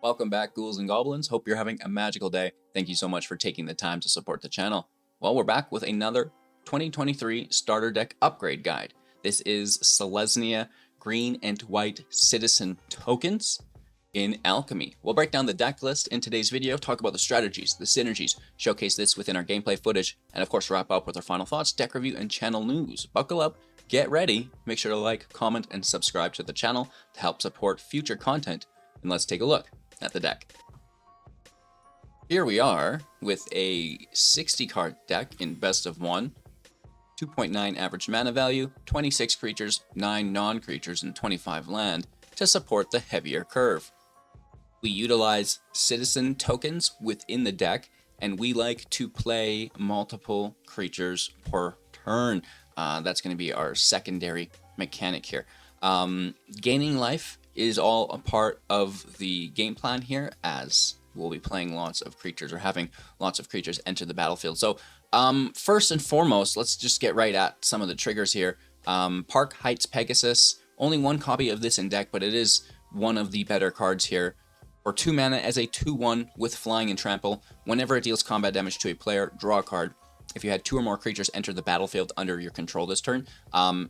Welcome back, ghouls and goblins. Hope you're having a magical day. Thank you so much for taking the time to support the channel. Well, we're back with another 2023 starter deck upgrade guide. This is Selesnya green and white citizen tokens in Alchemy. We'll break down the deck list in today's video, talk about the strategies, the synergies, showcase this within our gameplay footage, and of course wrap up with our final thoughts, deck review, and channel news. Buckle up, get ready, make sure to like, comment, and subscribe to the channel to help support future content, and let's take a look at the deck. Here we are with a 60 card deck in best of 1, 2.9 average mana value, 26 creatures, 9 non-creatures, and 25 land to support the heavier curve. We utilize citizen tokens within the deck, and we like to play multiple creatures per turn. That's going to be our secondary mechanic here. Gaining life is all a part of the game plan here, as we'll be playing lots of creatures or having lots of creatures enter the battlefield. So first and foremost, let's just get right at some of the triggers here. Park Heights Pegasus, only one copy of this in deck, but it is one of the better cards here. For 2 mana as a 2/1 with flying and trample, whenever it deals combat damage to a player, draw a card. If you had 2 or more creatures enter the battlefield under your control this turn.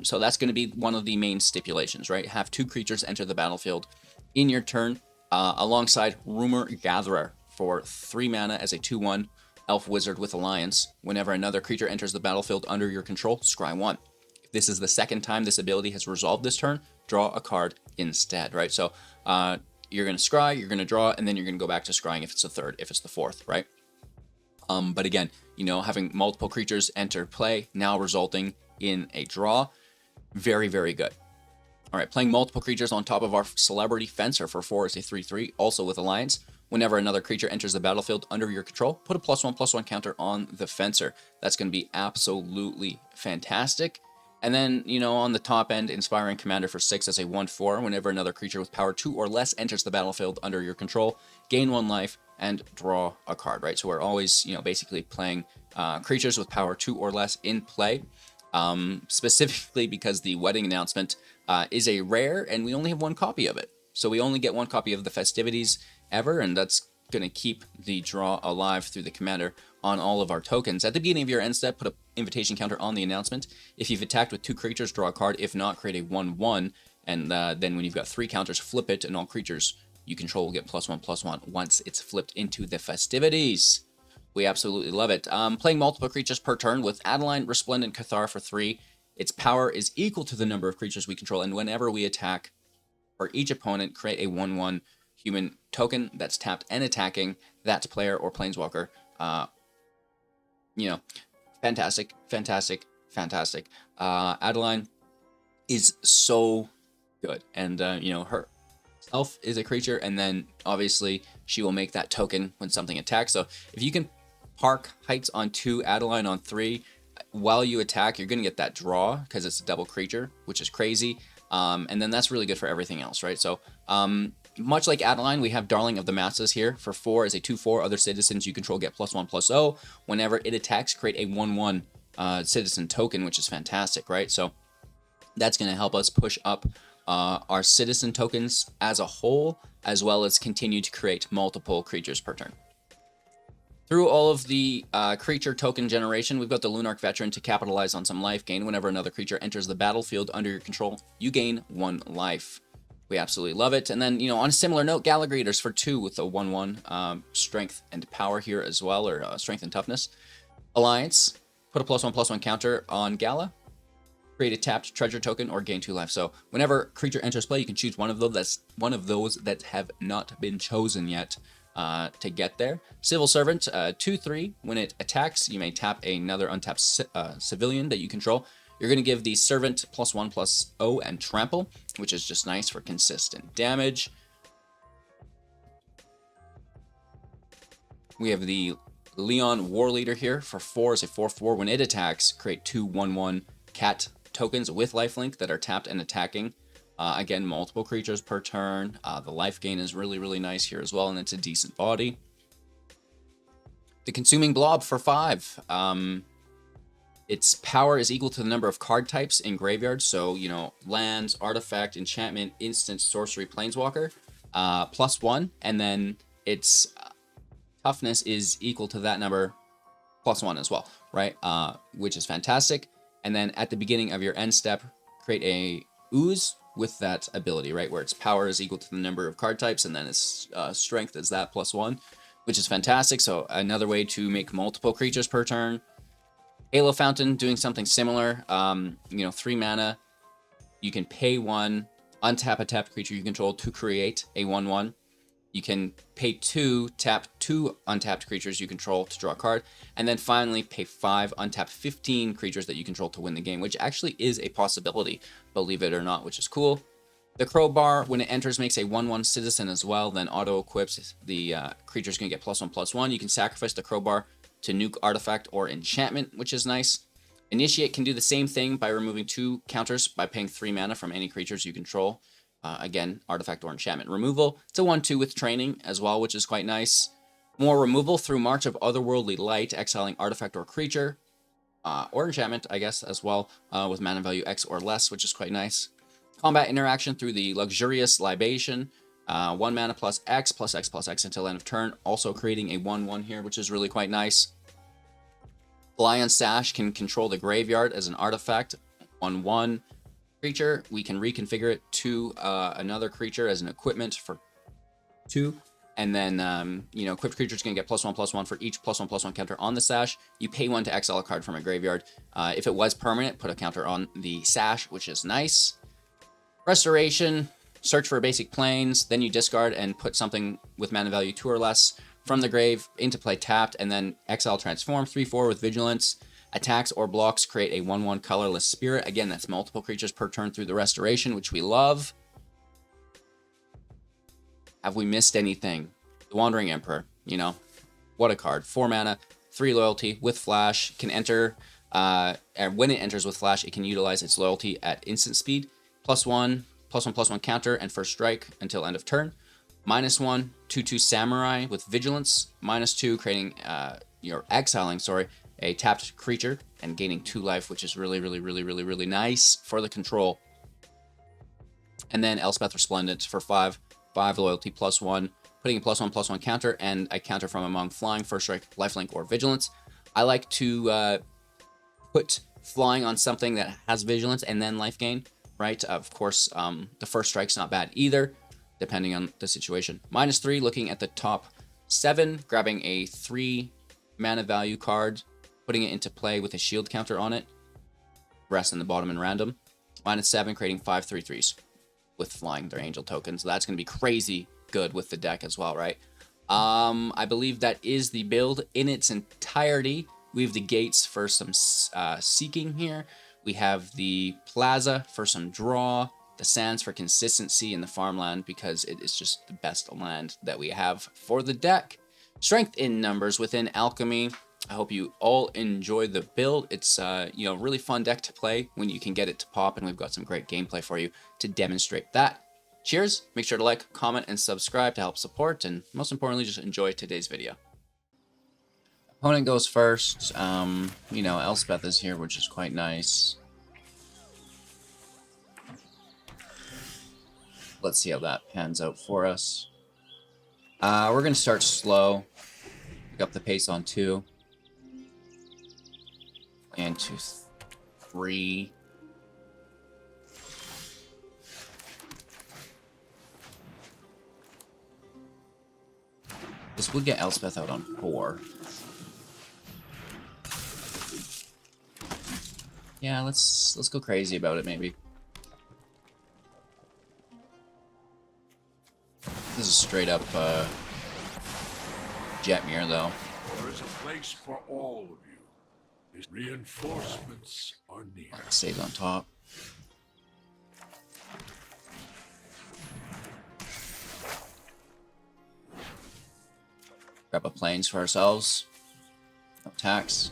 So that's going to be one of the main stipulations, right? Have 2 creatures enter the battlefield in your turn, alongside Rumor Gatherer for 3 mana as a 2/1 elf wizard with Alliance. Whenever another creature enters the battlefield under your control, scry 1. If this is the second time this ability has resolved this turn, draw a card instead, right? So you're going to scry, you're going to draw, and then you're going to go back to scrying if it's the third, if it's the fourth, right? But again, you know, having multiple creatures enter play, now resulting in a draw, very, very good. All right, playing multiple creatures on top of our Celebrity Fencer for 4 is a 3/3, also with Alliance. Whenever another creature enters the battlefield under your control, put a +1/+1 counter on the Fencer. That's going to be absolutely fantastic. And then, you know, on the top end, Inspiring Commander for 6 as a 1/4. Whenever another creature with power 2 or less enters the battlefield under your control, gain 1 life and draw a card, right? So we're always, you know, basically playing creatures with power 2 or less in play, specifically because the Wedding Announcement is a rare and we only have 1 copy of it. So we only get 1 copy of the Festivities ever, and that's going to keep the draw alive through the commander on all of our tokens. At the beginning of your end step, put an invitation counter on the announcement. If you've attacked with 2 creatures, draw a card. If not, create a 1/1, and then when you've got 3 counters, flip it, and all creatures you control will get +1/+1 once it's flipped into the Festivities. We absolutely love it. Playing multiple creatures per turn with Adeline, Resplendent, Cathar for 3. Its power is equal to the number of creatures we control, and whenever we attack for each opponent, create a 1/1 human token that's tapped and attacking that player or planeswalker. You know, fantastic, fantastic, fantastic. Adeline is so good, and you know, her self is a creature, and then obviously she will make that token when something attacks. So if you can Park Heights on 2, Adeline on 3, while you attack, you're going to get that draw because it's a double creature, which is crazy. And then that's really good for everything else, right? So much like Adeline, we have Darling of the Masses here for 4 as a 2/4. Other citizens you control get +1/+0. Whenever it attacks, create a 1/1 citizen token, which is fantastic, right? So that's going to help us push up our citizen tokens as a whole, as well as continue to create multiple creatures per turn. Through all of the creature token generation, we've got the Lunarch Veteran to capitalize on some life gain. Whenever another creature enters the battlefield under your control, you gain 1 life. We absolutely love it. And then, you know, on a similar note, Gala Greeters for 2 with a 1/1 strength and power here as well, or strength and toughness. Alliance, put a +1/+1 counter on Gala. Create a tapped treasure token or gain 2 life. So whenever creature enters play, you can choose one of those that have not been chosen yet to get there. Civil Servant, 2/3. When it attacks, you may tap another untapped civilian that you control. You're going to give the Servant +1/+0 and Trample, which is just nice for consistent damage. We have the Leonin Warleader here for 4 as a 4/4. When it attacks, create 2 1/1 cat tokens with lifelink that are tapped and attacking. Again, multiple creatures per turn. The life gain is really, really nice here as well, and it's a decent body. The Consuming Blob for 5. Its power is equal to the number of card types in graveyard. So, you know, lands, artifact, enchantment, instant, sorcery, planeswalker. +1, and then its toughness is equal to that number +1 as well, right? Which is fantastic. And then at the beginning of your end step, create a ooze with that ability, right? Where its power is equal to the number of card types, and then its strength is that +1, which is fantastic. So another way to make multiple creatures per turn. Halo Fountain doing something similar. 3 mana. You can pay 1, untap a tapped creature you control to create a 1/1. You can pay 2, tap 2 untapped creatures you control to draw a card, and then finally pay 5, untap 15 creatures that you control to win the game, which actually is a possibility, believe it or not, which is cool. The Crowbar, when it enters, makes a 1/1 citizen as well, then auto-equips. The creature's going to get +1/+1. You can sacrifice the Crowbar to nuke artifact or enchantment, which is nice. Initiate can do the same thing by removing 2 counters by paying 3 mana from any creatures you control. Again, artifact or enchantment removal. It's a 1/2 with training as well, which is quite nice. More removal through March of Otherworldly Light, exiling artifact or creature, or enchantment, I guess, as well, with mana value X or less, which is quite nice. Combat interaction through the Luxurious Libation, 1 mana +X until end of turn, also creating a 1/1 here, which is really quite nice. Lion Sash can control the graveyard as an artifact, 1/1. Creature, we can reconfigure it to another creature as an equipment for 2, and then equipped creature is going to get +1/+1 for each +1/+1 counter on the Sash. You pay 1 to exile a card from a graveyard. If it was permanent, put a counter on the Sash, which is nice. Restoration, search for basic planes, then you discard and put something with mana value 2 or less from the grave into play tapped, and then exile transform 3/4 with vigilance. Attacks or blocks create a 1/1 colorless spirit. Again, that's multiple creatures per turn through the restoration, which we love. Have we missed anything? The Wandering Emperor, what a card. 4 mana, 3 loyalty with flash, can enter, and when it enters with flash, it can utilize its loyalty at instant speed. +1/+1 counter and first strike until end of turn. -1, 2/2 samurai with vigilance. -2, creating, exiling, a tapped creature and gaining 2 life, which is really nice for the control. And then Elspeth Resplendent for 5 loyalty +1, putting a +1/+1 counter and a counter from among flying, first strike, lifelink, or vigilance. I like to put flying on something that has vigilance and then life gain, right? Of course, the first strike's not bad either, depending on the situation. -3, looking at the top 7, grabbing a 3 mana value card, putting it into play with a shield counter on it. Rest in the bottom and random. -7, creating 5 3/3s with flying their angel tokens. So that's going to be crazy good with the deck as well, right? I believe that is the build in its entirety. We have the gates for some seeking here. We have the plaza for some draw. The sands for consistency in the farmland, because it is just the best land that we have for the deck. Strength in numbers within Alchemy. I hope you all enjoy the build. It's really fun deck to play when you can get it to pop, and we've got some great gameplay for you to demonstrate that. Cheers! Make sure to like, comment, and subscribe to help support, and most importantly, just enjoy today's video. Opponent goes first. Elspeth is here, which is quite nice. Let's see how that pans out for us. We're going to start slow. Pick up the pace on 2. And 2, 3. This would get Elspeth out on 4. Yeah, let's go crazy about it, maybe. This is straight up Jetmir, though. There is a place for all of you. These reinforcements are near. It stays on top. Grab a plains for ourselves. No attacks.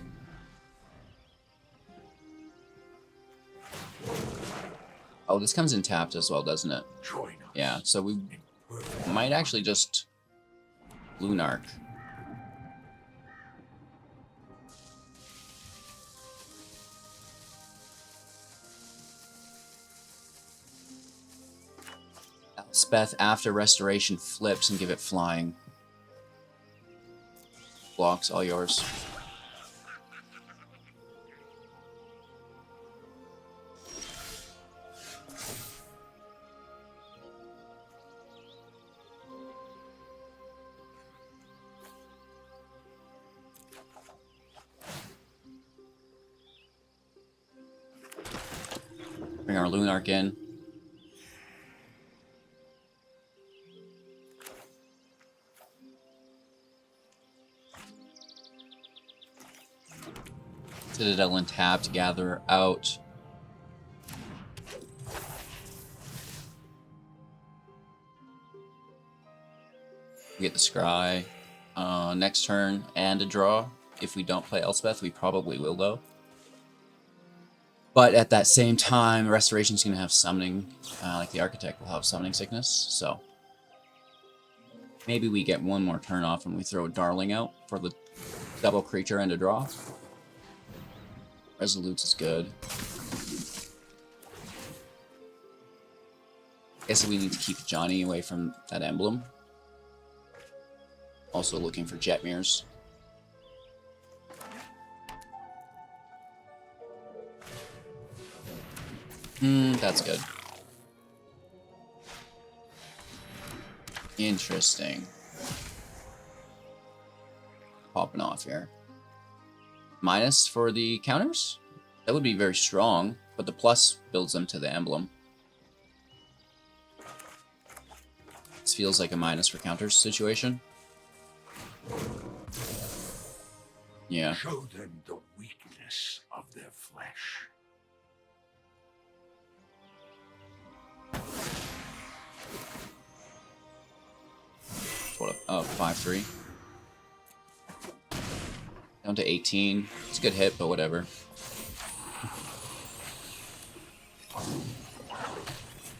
Oh, this comes in tapped as well, doesn't it? Join us. Yeah, so we might actually just Lunarch. Elspeth after Restoration flips and give it flying. Blocks, all yours. Bring our Lunarch in. Citadel and tap to gather out. We get the scry next turn and a draw. If we don't play Elspeth, we probably will though. But at that same time, Restoration's going to have summoning, like the Architect will have summoning sickness, so maybe we get one more turn off and we throw a Darling out for the double creature and a draw. Resolutes is good. Guess we need to keep Johnny away from that emblem. Also looking for Jetmirs. That's good. Interesting. Popping off here. Minus for the counters? That would be very strong, but the plus builds them to the emblem. This feels like a minus for counters situation. Yeah. Show them the weakness of their flesh. What? Oh, 5-3. Down to 18. It's a good hit, but whatever.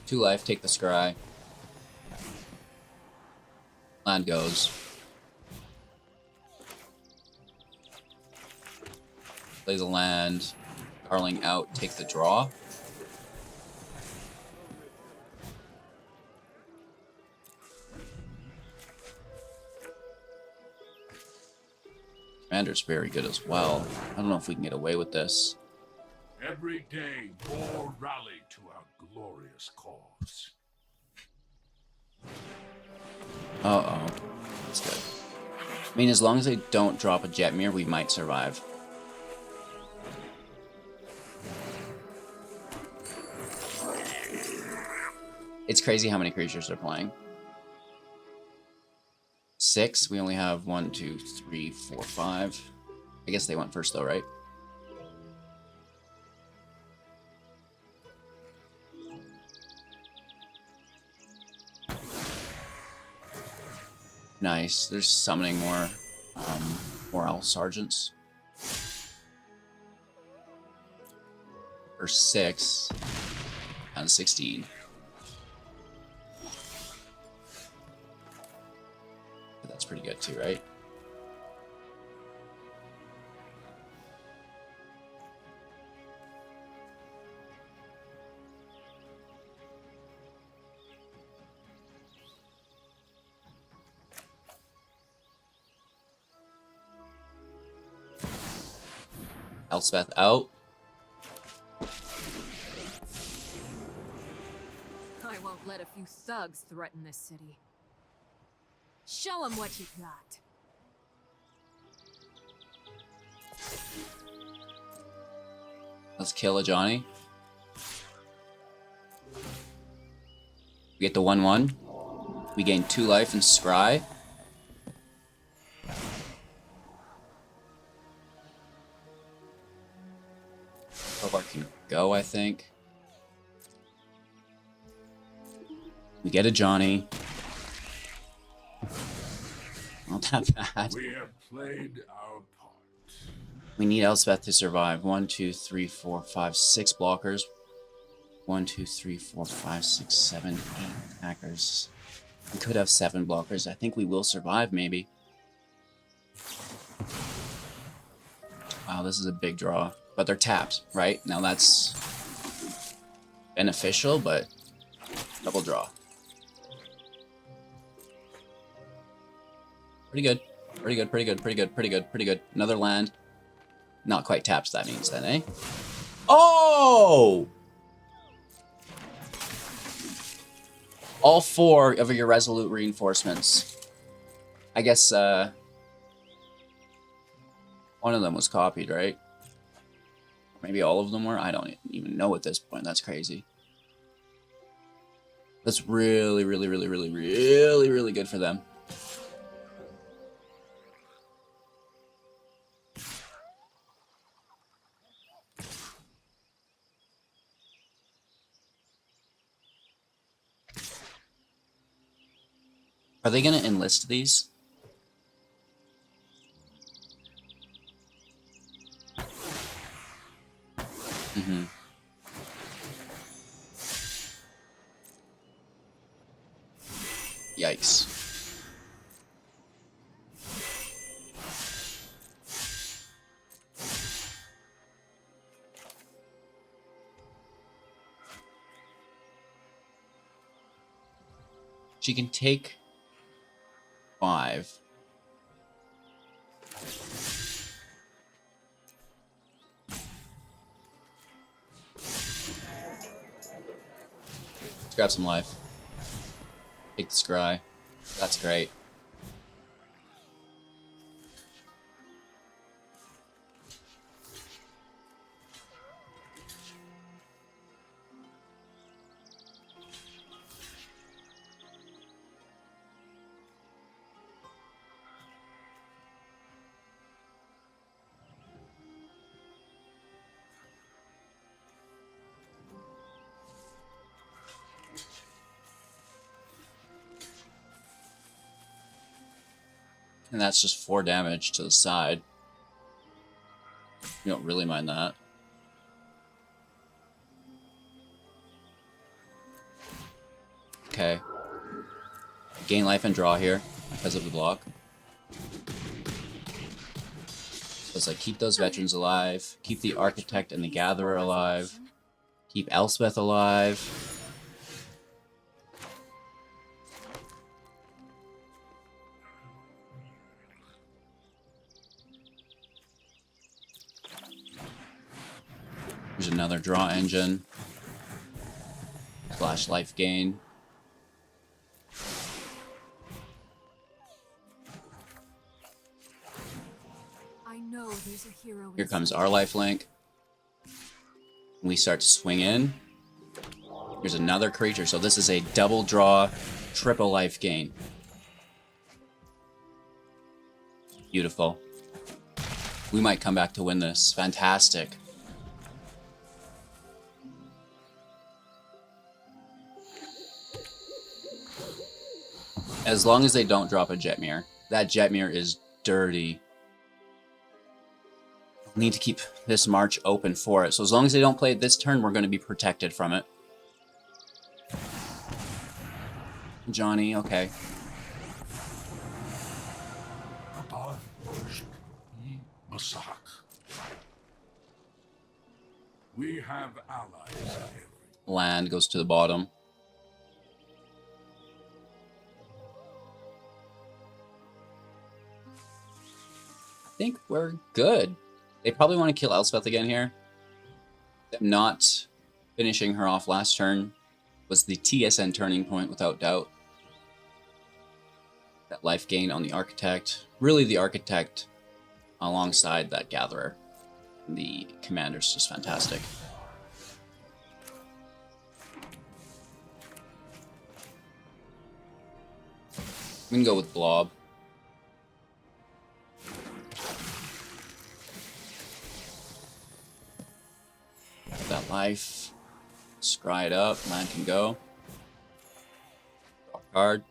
2 life, take the scry. Land goes. Plays a land. Darling out, take the draw. Commander's very good as well. I don't know if we can get away with this. Every day more rally to our glorious cause. Uh-oh. That's good. I mean, as long as they don't drop a Jetmir, we might survive. It's crazy how many creatures they're playing. 6. We only have 1, 2, 3, 4, 5. I guess they went first though, right? Nice. There's summoning more Elf Sergeants. For 6 and 16. But that's pretty good too, right? Elspeth out. I won't let a few thugs threaten this city. Show them what you got. Let's kill a Johnny. We get the 1/1. We gain 2 life and scry. Crowbar can go, I think. We get a Johnny. Not that bad. We have played our part. We need Elspeth to survive. 1, 2, 3, 4, 5, 6 blockers. 1, 2, 3, 4, 5, 6, 7, 8 attackers. We could have 7 blockers. I think we will survive, maybe. Wow, this is a big draw. But they're tapped, right? Now that's beneficial, but double draw. Pretty good. Pretty good, pretty good, pretty good, pretty good, pretty good. Another land. Not quite taps, that means then, eh? Oh! All 4 of your resolute reinforcements. I guess, one of them was copied, right? Maybe all of them were? I don't even know at this point. That's crazy. That's really, really, really, really, really, really good for them. Are they going to enlist these? Mm-hmm. Yikes. She can take 5. Let's grab some life. Take the scry. That's great. And that's just 4 damage to the side. You don't really mind that. Okay. Gain life and draw here because of the block. So it's like keep those veterans alive, keep the Architect and the Gatherer alive, keep Elspeth alive. There's another draw engine. Slash life gain. I know there's a hero. Here comes our life link. We start to swing in. Here's another creature. So this is a double draw, triple life gain. Beautiful. We might come back to win this. Fantastic. As long as they don't drop a Jetmir. That Jetmir is dirty. Need to keep this march open for it. So as long as they don't play it this turn, we're going to be protected from it. Johnny, okay. We have allies. Land goes to the bottom. I think we're good. They probably want to kill Elspeth again here. Them not finishing her off last turn was the TSN turning point without doubt. That life gain on the Architect. Really the Architect alongside that Gatherer. The Commander's just fantastic. We can go with Blob. That life. Scry it up. Land can go. Draw a card.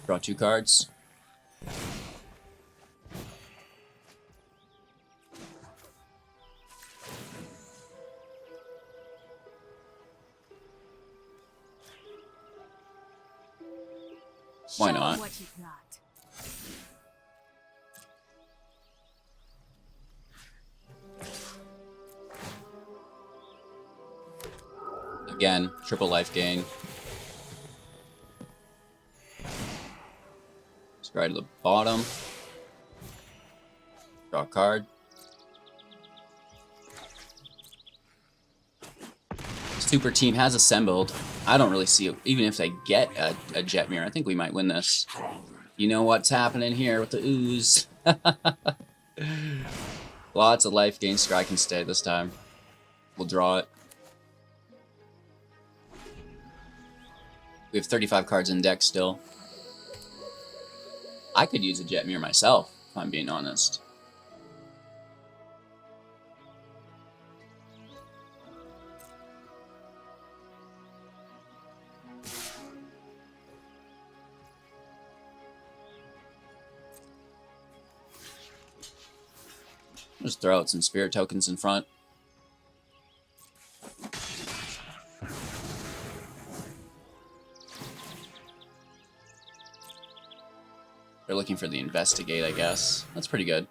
Draw 2 cards. Why not? What you got. Again, triple life gain. Scry to the bottom. Draw a card. Super team has assembled. I don't really see it. Even if they get a jet mirror, I think we might win this. You know what's happening here with the ooze. Lots of life gain. Scry can stay this time. We'll draw it. We have 35 cards in deck still. I could use a jet mirror myself, if I'm being honest. Just throw out some spirit tokens in front. They're looking for the investigate, I guess. That's pretty good.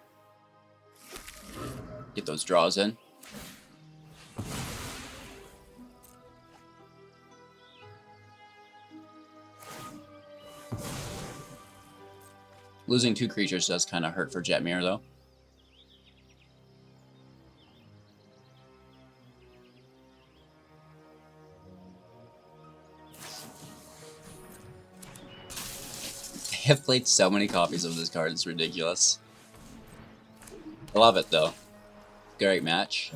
Get those draws in. Losing 2 creatures does kind of hurt for Jet Mirror, though. I have played so many copies of this card, it's ridiculous. I love it though. Great match.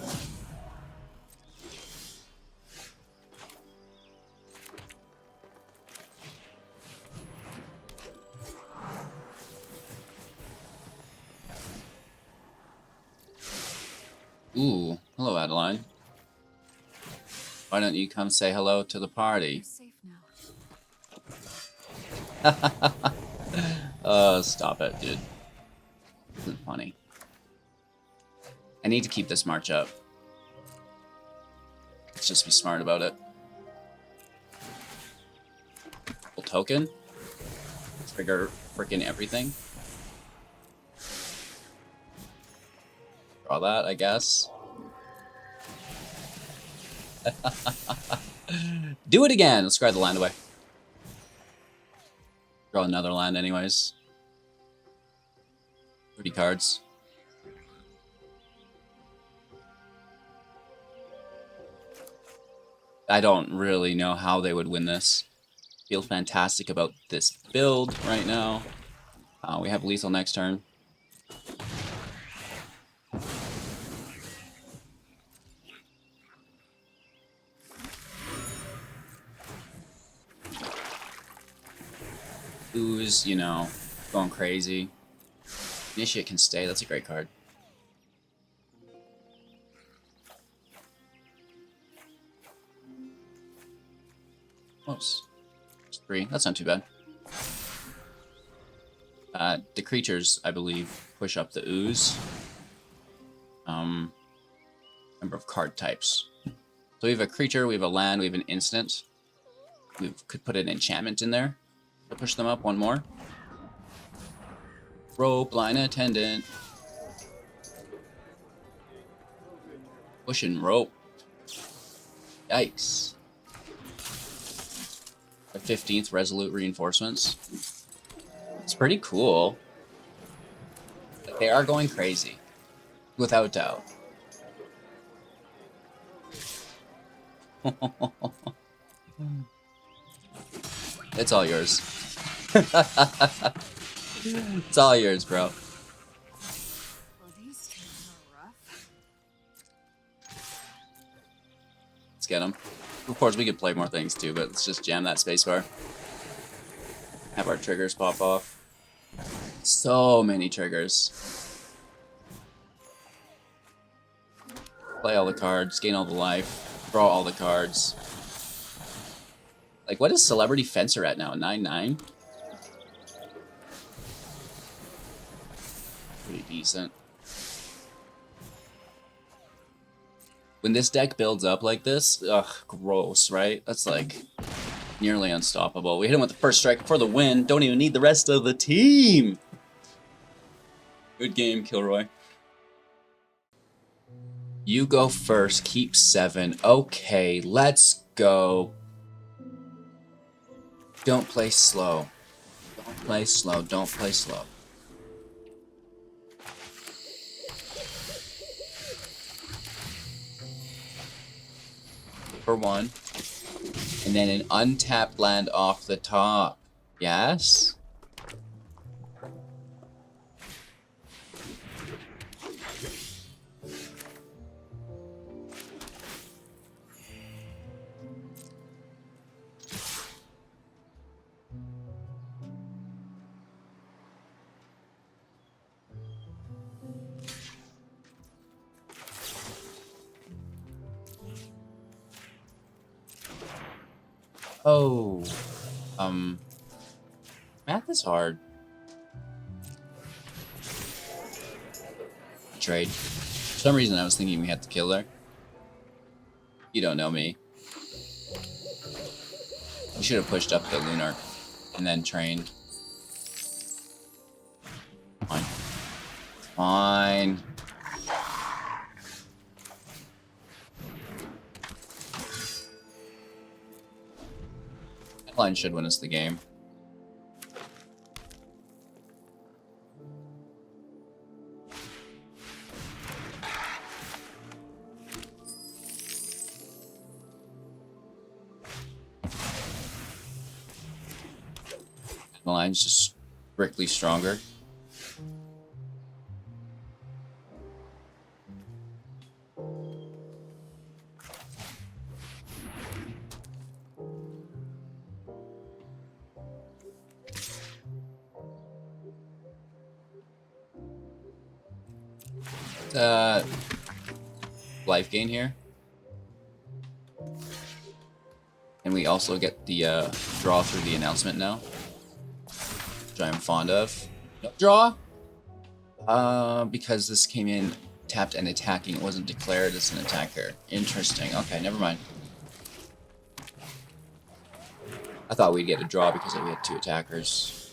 Ooh, hello Adeline. Why don't you come say hello to the party? Safe now. Stop it, dude. This isn't funny. I need to keep this march up. Let's just be smart about it. Full token. Trigger freaking everything. Draw that, I guess. Do it again! Let's grab the land away. Draw another land anyways. 30 cards. I don't really know how they would win this. Feel fantastic about this build right now. We have lethal next turn. Ooze, you know, going crazy. Initiate can stay, that's a great card. Oops. Just 3, that's not too bad. The creatures, I believe, push up the ooze. Number of card types. So we have a creature, we have a land, we have an instant. We could put an enchantment in there to push them up one more. Rope, line attendant. Push and rope. Yikes. The 15th Resolute Reinforcements. It's pretty cool. They are going crazy. Without doubt. It's all yours. It's all yours, bro. Well, these turns are rough. Let's get them. Of course, we could play more things too, but let's just jam that spacebar. Have our triggers pop off. So many triggers. Play all the cards, gain all the life, draw all the cards. Like, what is Celebrity Fencer at now? 9/9? Pretty decent. When this deck builds up like this, ugh, gross, right? That's like nearly unstoppable. We hit him with the first strike for the win. Don't even need the rest of the team. Good game, Kilroy. You go first, keep 7. Okay, let's go. Don't play slow. Don't play slow. Don't play slow. For 1. And then an untapped land off the top. Yes? Oh. Math is hard. Trade. For some reason I was thinking we had to kill there. You don't know me. We should have pushed up the Lunarch and then trained. Fine. Fine. Adeline should win us the game. Adeline's just strictly stronger. Life gain here. And we also get the draw through the announcement now, which I'm fond of. No draw? Because this came in tapped and attacking. It wasn't declared as an attacker. Interesting. Okay, never mind. I thought we'd get a draw because we had 2 attackers.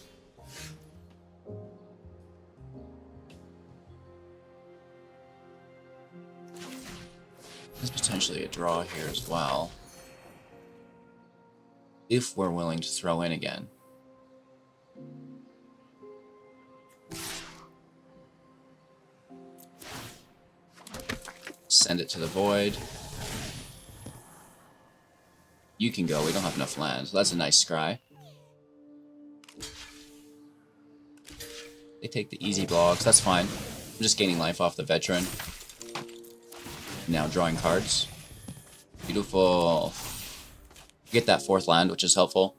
There's potentially a draw here as well, if we're willing to throw in again. Send it to the void. You can go, we don't have enough land. That's a nice scry. They take the easy blocks, that's fine. I'm just gaining life off the veteran. Now drawing cards. Beautiful. Get that 4th land, which is helpful.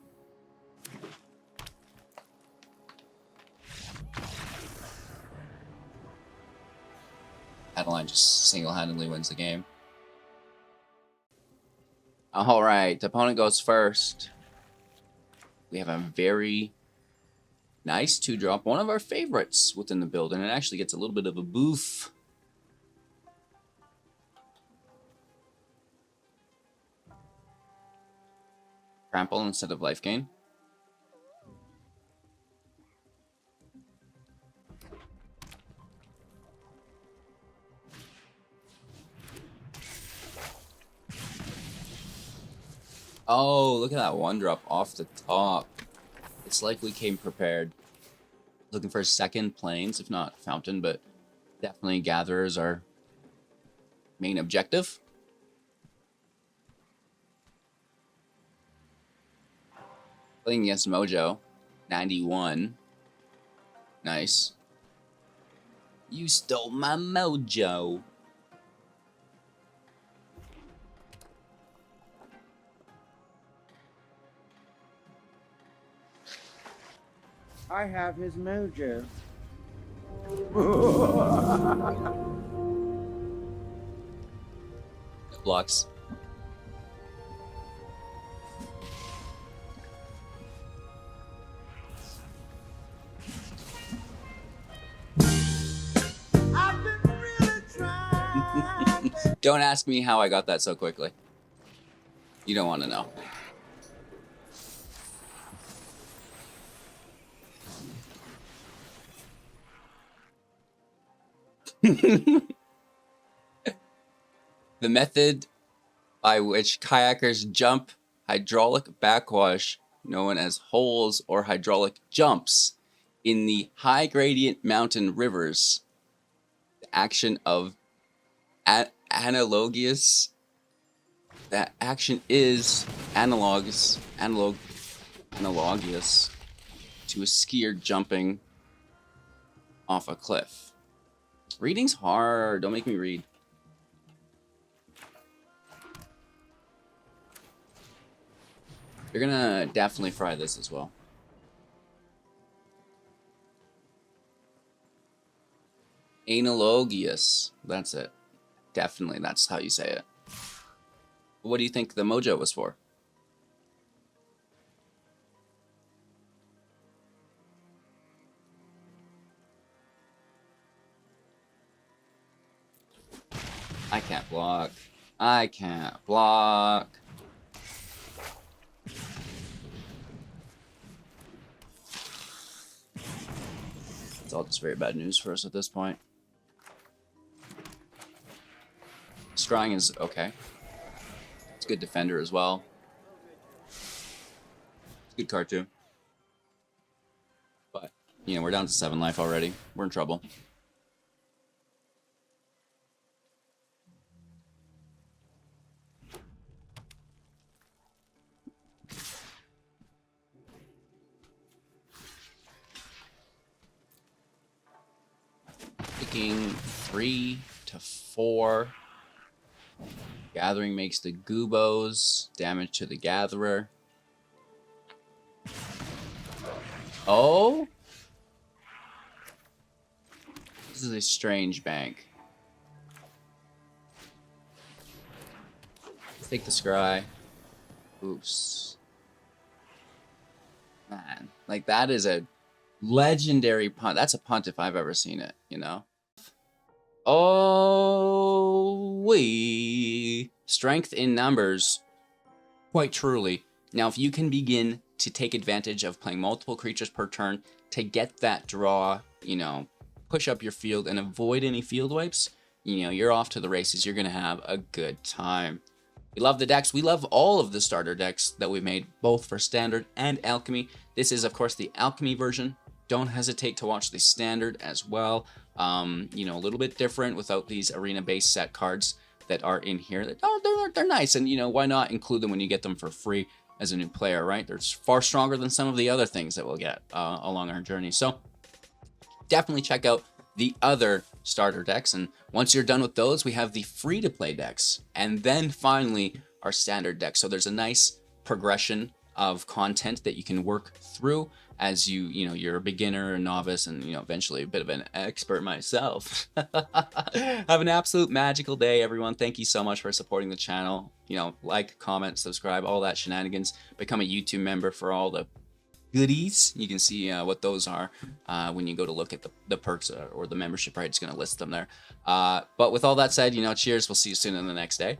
Adeline just single-handedly wins the game. Alright, opponent goes first. We have a very nice 2-drop. One of our favorites within the build, and it actually gets a little bit of a boof. Trample instead of life gain. Oh, look at that 1-drop off the top. It's like we came prepared. Looking for 2nd planes, if not Fountain, but definitely Gatherers are main objective. Playing against Mojo, 91. Nice. You stole my mojo. I have his mojo. Blocks. Don't ask me how I got that so quickly. You don't want to know. The method by which kayakers jump hydraulic backwash, known as holes or hydraulic jumps, in the high gradient mountain rivers. The action of analogous. That action is analogous to a skier jumping off a cliff. Reading's hard. Don't make me read. You're gonna definitely fry this as well. Analogous. That's it. Definitely, that's how you say it. What do you think the mojo was for? I can't block. I can't block. It's all just very bad news for us at this point. Scrying is okay. It's a good defender as well. It's a good card too. But, you know, we're down to 7 life already. We're in trouble. Picking 3 to 4. Gathering makes the Goobos. Damage to the Gatherer. Oh? This is a strange bank. Let's take the Scry. Oops. Man, like that is a legendary punt. That's a punt if I've ever seen it, you know? Oh, we strength in numbers, quite truly. Now, if you can begin to take advantage of playing multiple creatures per turn to get that draw, you know, push up your field and avoid any field wipes, you know, you're off to the races. You're going to have a good time. We love the decks. We love all of the starter decks that we made, both for Standard and Alchemy. This is, of course, the Alchemy version. Don't hesitate to watch the Standard as well. You know, a little bit different without these arena-based set cards that are in here. They're nice, and, you know, why not include them when you get them for free as a new player, right? They're far stronger than some of the other things that we'll get along our journey. So definitely check out the other starter decks, and once you're done with those, we have the free-to-play decks, and then finally our standard deck. So there's a nice progression of content that you can work through as you know, you're a beginner, a novice, and, you know, eventually a bit of an expert myself. Have an absolute magical day, everyone. Thank you so much for supporting the channel. You know, like, comment, subscribe, all that shenanigans. Become a YouTube member for all the goodies. You can see what those are when you go to look at the perks or the membership, right? It's going to list them there. But with all that said, you know, cheers. We'll see you soon in the next day.